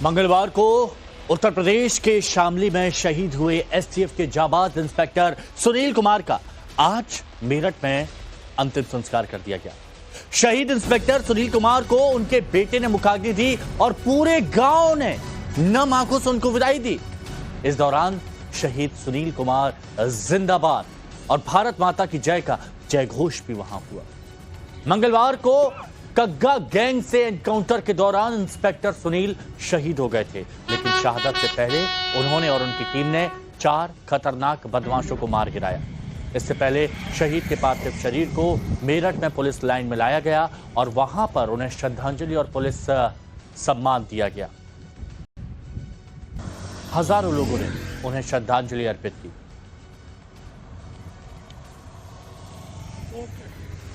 मंगलवार को उत्तर प्रदेश के शामली में शहीद हुए एसटीएफ के जाबाज इंस्पेक्टर सुनील कुमार का आज मेरठ में अंतिम संस्कार कर दिया गया। शहीद इंस्पेक्टर सुनील कुमार को उनके बेटे ने मुखाग्नि दी और पूरे गांव ने नम आंखों से उनको विदाई दी। इस दौरान शहीद सुनील कुमार जिंदाबाद और भारत माता की जय का जय घोष भी वहां हुआ। मंगलवार को कग्गा गैंग से एनकाउंटर के दौरान इंस्पेक्टर सुनील शहीद हो गए थे, लेकिन शहादत से पहले उन्होंने और उनकी टीम ने 4 खतरनाक बदमाशों को मार गिराया। इससे पहले शहीद के पार्थिव शरीर को मेरठ में पुलिस लाइन में लाया गया और वहां पर उन्हें श्रद्धांजलि और पुलिस सम्मान दिया गया। हजारों लोगों ने उन्हें श्रद्धांजलि अर्पित की।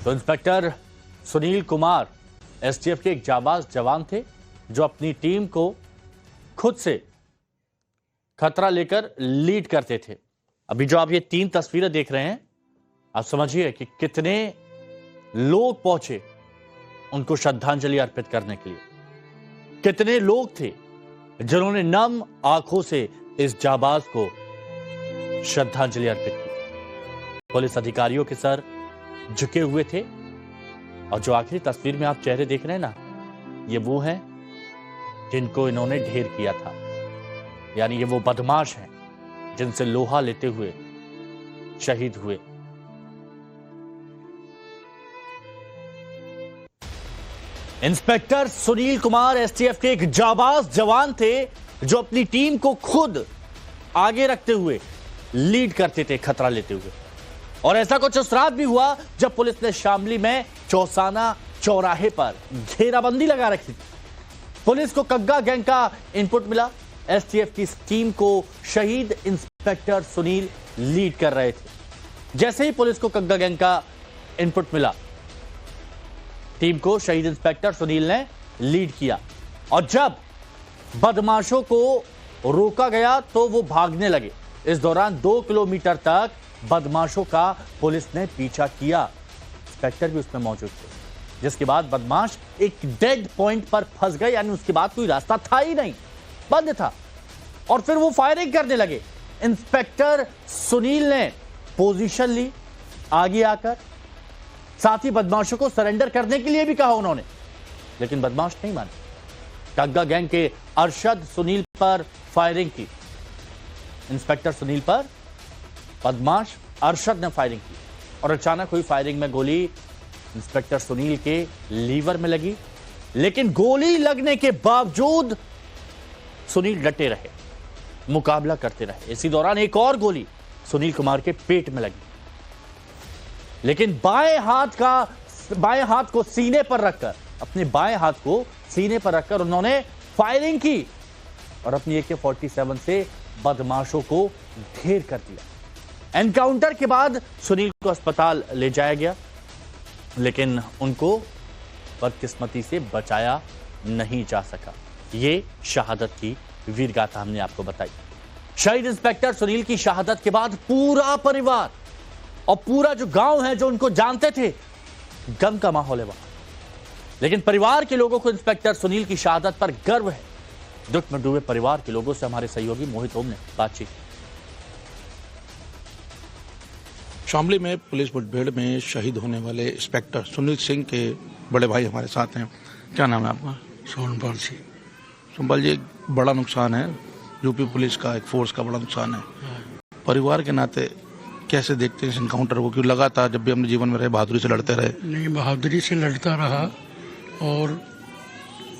तो इंस्पेक्टर सुनील कुमार एसटीएफ के एक जाबाज जवान थे जो अपनी टीम को खुद से खतरा लेकर लीड करते थे। अभी जो आप ये 3 तस्वीरें देख रहे हैं, आप समझिए कि कितने लोग पहुंचे उनको श्रद्धांजलि अर्पित करने के लिए। कितने लोग थे जिन्होंने नम आंखों से इस जाबाज को श्रद्धांजलि अर्पित की। पुलिस अधिकारियों के सर झुके हुए थे और जो आखिरी तस्वीर में आप चेहरे देख रहे हैं ना, ये वो हैं जिनको इन्होंने ढेर किया था। यानी ये वो बदमाश हैं जिनसे लोहा लेते हुए शहीद हुए। इंस्पेक्टर सुनील कुमार एसटीएफ के एक जाबाज जवान थे जो अपनी टीम को खुद आगे रखते हुए लीड करते थे, खतरा लेते हुए। और ऐसा कुछ उस रात भी हुआ जब पुलिस ने शामली में चौसाना चौराहे पर घेराबंदी लगा रखी थी। पुलिस को कग्गा गैंग का इनपुट मिला। एसटीएफ की टीम को शहीद इंस्पेक्टर सुनील लीड कर रहे थे। जैसे ही पुलिस को कग्गा गैंग का इनपुट मिला, टीम को शहीद इंस्पेक्टर सुनील ने लीड किया और जब बदमाशों को रोका गया तो वो भागने लगे। इस दौरान 2 किलोमीटर तक बदमाशों का पुलिस ने पीछा किया। इंस्पेक्टर भी उसमें मौजूद थे, जिसके बाद बदमाश एक डेड पॉइंट पर फंस गए। यानी उसके बाद कोई रास्ता था ही नहीं, बंद था। और फिर वो फायरिंग करने लगे। इंस्पेक्टर सुनील ने पोजीशन ली आगे आकर, साथ ही बदमाशों को सरेंडर करने के लिए भी कहा उन्होंने, लेकिन बदमाश नहीं माने। कग्गा गैंग के अरशद सुनील पर फायरिंग की। इंस्पेक्टर सुनील पर बदमाश अरशद ने फायरिंग की और अचानक हुई फायरिंग में गोली इंस्पेक्टर सुनील के लीवर में लगी, लेकिन गोली लगने के बावजूद सुनील डटे रहे, मुकाबला करते रहे। इसी दौरान एक और गोली सुनील कुमार के पेट में लगी, लेकिन बाएं हाथ को सीने पर रखकर, अपने बाएं हाथ को सीने पर रखकर उन्होंने फायरिंग की और अपनी AK-47 से बदमाशों को ढेर कर दिया। एनकाउंटर के बाद सुनील को अस्पताल ले जाया गया, लेकिन उनको बदकिस्मती से बचाया नहीं जा सका। ये शहादत की वीरगाथा हमने आपको बताई। शहीद इंस्पेक्टर सुनील की शहादत के बाद पूरा परिवार और पूरा जो गांव है जो उनको जानते थे, गम का माहौल है वहां। लेकिन परिवार के लोगों को इंस्पेक्टर सुनील की शहादत पर गर्व है। दुख में डूबे परिवार के लोगों से हमारे सहयोगी मोहित ओम ने बातचीत। शामली में पुलिस मुठभेड़ में शहीद होने वाले इंस्पेक्टर सुनील सिंह के बड़े भाई हमारे साथ हैं। क्या नाम है आपका? सोनपाल जी। सोनपाल जी, एक बड़ा नुकसान है, यूपी पुलिस का, एक फोर्स का बड़ा नुकसान है। परिवार के नाते कैसे देखते हैं इस इनकाउंटर को? क्यों लगा था जब भी हमने जीवन में रहे बहादुरी से लड़ते रहे? नहीं, बहादुरी से लड़ता रहा और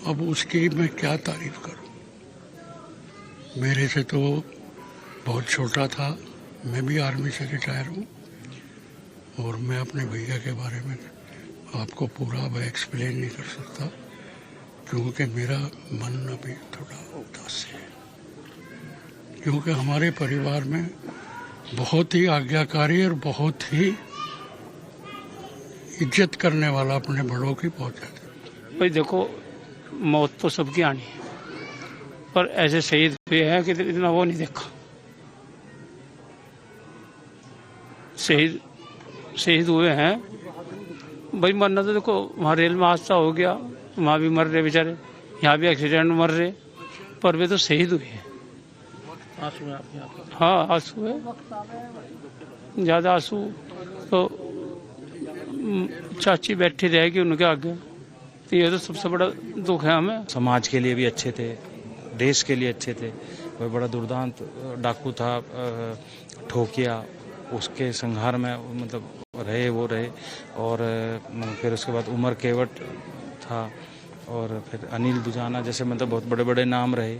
अब उसकी मैं क्या तारीफ करूं। मेरे से तो बहुत छोटा था। मैं भी आर्मी से रिटायर हूं और मैं अपने भैया के बारे में आपको पूरा अब एक्सप्लेन नहीं कर सकता, क्योंकि मेरा मन अभी थोड़ा उदास है। क्योंकि हमारे परिवार में बहुत ही आज्ञाकारी और बहुत ही इज्जत करने वाला अपने बड़ों की बहुत ज़्यादा। भाई देखो, मौत तो सबकी आनी है, पर ऐसे शहीद हुए हैं कि इतना वो नहीं देखा। शहीद हुए हैं भाई। मरना तो देखो, वहाँ रेल में हादसा हो गया, वहाँ भी मर रहे बेचारे, यहाँ भी एक्सीडेंट में मर रहे, पर वे तो शहीद हुए हैं। आंसू हैं आपके यहाँ पर? हाँ आंसू है, ज़्यादा आंसू तो चाची बैठी रहेगी उनके आगे, तो ये तो सबसे बड़ा दुख है हमें। समाज के लिए भी अच्छे थे, देश के लिए अच्छे थे। वह बड़ा दुर्दांत डाकू था, ठोकिया, उसके संहार में मतलब रहे और फिर उसके बाद उमर केवट था और फिर अनिल दुजाना जैसे मतलब बहुत बड़े बड़े नाम रहे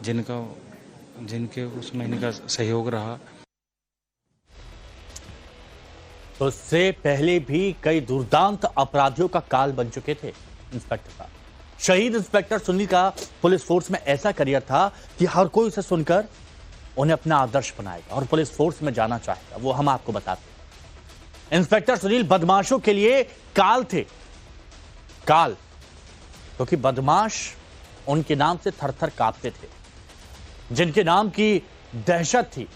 जिनके उस महीने का सहयोग रहा। तो उससे पहले भी कई दुर्दांत अपराधियों का काल बन चुके थे इंस्पेक्टर साहब। शहीद इंस्पेक्टर सुनील का पुलिस फोर्स में ऐसा करियर था कि हर कोई उसे सुनकर उन्हें अपना आदर्श बनाएगा और पुलिस फोर्स में जाना चाहेगा, वो हम आपको बताते हैं। इंस्पेक्टर सुनील बदमाशों के लिए काल थे, काल, क्योंकि बदमाश उनके नाम से थर थर कांपते थे, जिनके नाम की दहशत थी।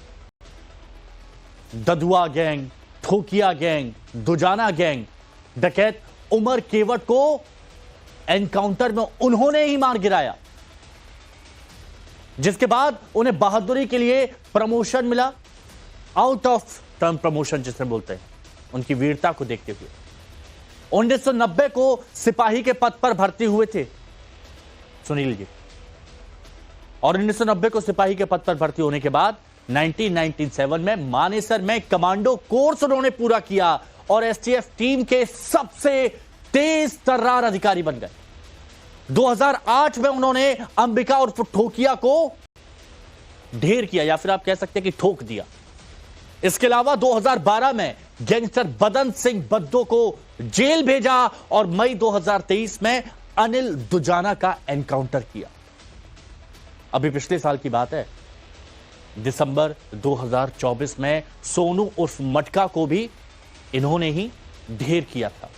ददुआ गैंग, ठोकिया गैंग, दुजाना गैंग, डकैत उमर केवट को एनकाउंटर में उन्होंने ही मार गिराया, जिसके बाद उन्हें बहादुरी के लिए प्रमोशन मिला, आउट ऑफ टर्म प्रमोशन जिसे बोलते हैं, उनकी वीरता को देखते हुए। 1990 को सिपाही के पद पर भर्ती हुए थे सुनील जी, और 1990 को सिपाही के पद पर भर्ती होने के बाद 1997 में मानेसर में कमांडो कोर्स उन्होंने पूरा किया और एसटीएफ टीम के सबसे तेज तर्रार अधिकारी बन गए। 2008 में उन्होंने अंबिका और ठोकिया को ढेर किया, या फिर आप कह सकते हैं कि ठोक दिया। इसके अलावा 2012 में गैंगस्टर बदन सिंह बद्दो को जेल भेजा और मई 2023 में अनिल दुजाना का एनकाउंटर किया। अभी पिछले साल की बात है, दिसंबर 2024 में सोनू उर्फ मटका को भी इन्होंने ही ढेर किया था।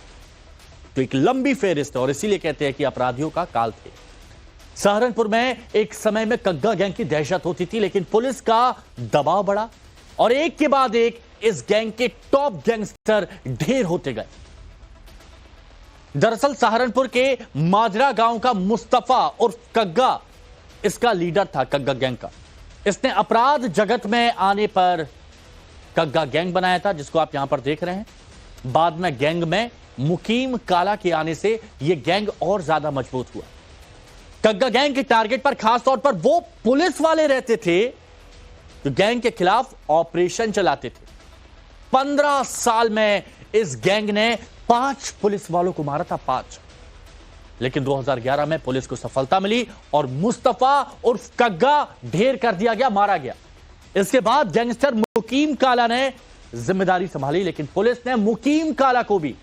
तो एक लंबी फेहरिस्त है और इसीलिए कहते हैं कि अपराधियों का काल थे। सहारनपुर में एक समय में कग्गा गैंग की दहशत होती थी, लेकिन पुलिस का दबाव बढ़ा और एक के बाद एक इस गैंग के टॉप गैंगस्टर ढेर होते गए। दरअसल सहारनपुर के माजरा गांव का मुस्तफा उर्फ कग्गा इसका लीडर था, कग्गा गैंग का। इसने अपराध जगत में आने पर कग्गा गैंग बनाया था, जिसको आप यहां पर देख रहे हैं। बाद में गैंग में मुकीम काला के आने से यह गैंग और ज्यादा मजबूत हुआ। कग्गा गैंग के टारगेट पर खासतौर पर वो पुलिस वाले रहते थे जो गैंग के खिलाफ ऑपरेशन चलाते थे। 15 साल में इस गैंग ने 5 पुलिस वालों को मारा था, 5। लेकिन 2011 में पुलिस को सफलता मिली और मुस्तफा उर्फ कग्गा ढेर कर दिया गया, मारा गया। इसके बाद गैंगस्टर मुकीम काला ने जिम्मेदारी संभाली, लेकिन पुलिस ने मुकीम काला को भी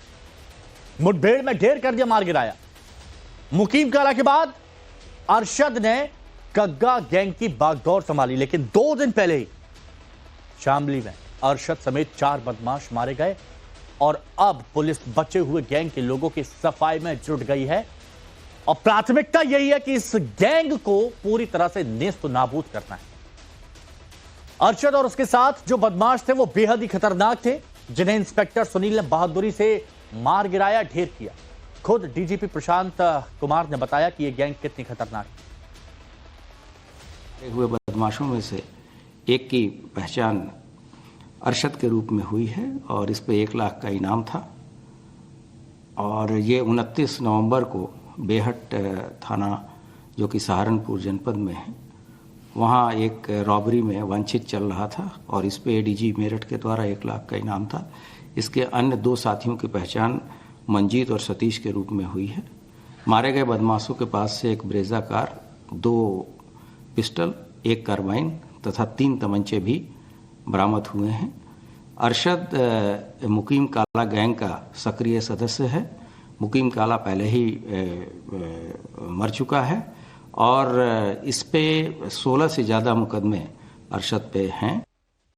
मुठभेड़ में ढेर कर दिया, मार गिराया। मुकीम काला के बाद अरशद ने कग्गा गैंग की बागडोर संभाली, लेकिन 2 दिन पहले ही शामली में अरशद समेत 4 बदमाश मारे गए और अब पुलिस बचे हुए गैंग के लोगों की सफाई में जुट गई है और प्राथमिकता यही है कि इस गैंग को पूरी तरह से नेस्त नाबूद करना है। अरशद और उसके साथ जो बदमाश थे वो बेहद ही खतरनाक थे, जिन्हें इंस्पेक्टर सुनील ने बहादुरी से मार गिराया, ढेर किया। खुद डीजीपी प्रशांत कुमार ने बताया कि यह गैंग कितनी खतरनाक है। हुए बदमाशों में से एक की पहचान अरशद के रूप में हुई है और इस पे 1 लाख का इनाम था और ये 29 नवंबर को बेहट थाना जो कि सहारनपुर जनपद में है, वहाँ एक रॉबरी में वांछित चल रहा था और इस पे एडीजी मेरठ के द्वारा 1 लाख का इनाम था। इसके अन्य 2 साथियों की पहचान मंजीत और सतीश के रूप में हुई है। मारे गए बदमाशों के पास से एक ब्रेजा कार, 2 पिस्टल, 1 कार्बाइन तथा 3 तमंचे भी बरामद हुए हैं। अरशद मुकीम काला गैंग का सक्रिय सदस्य है। मुकीम काला पहले ही मर चुका है और इस पे 16 से ज़्यादा मुकदमे अरशद पे हैं।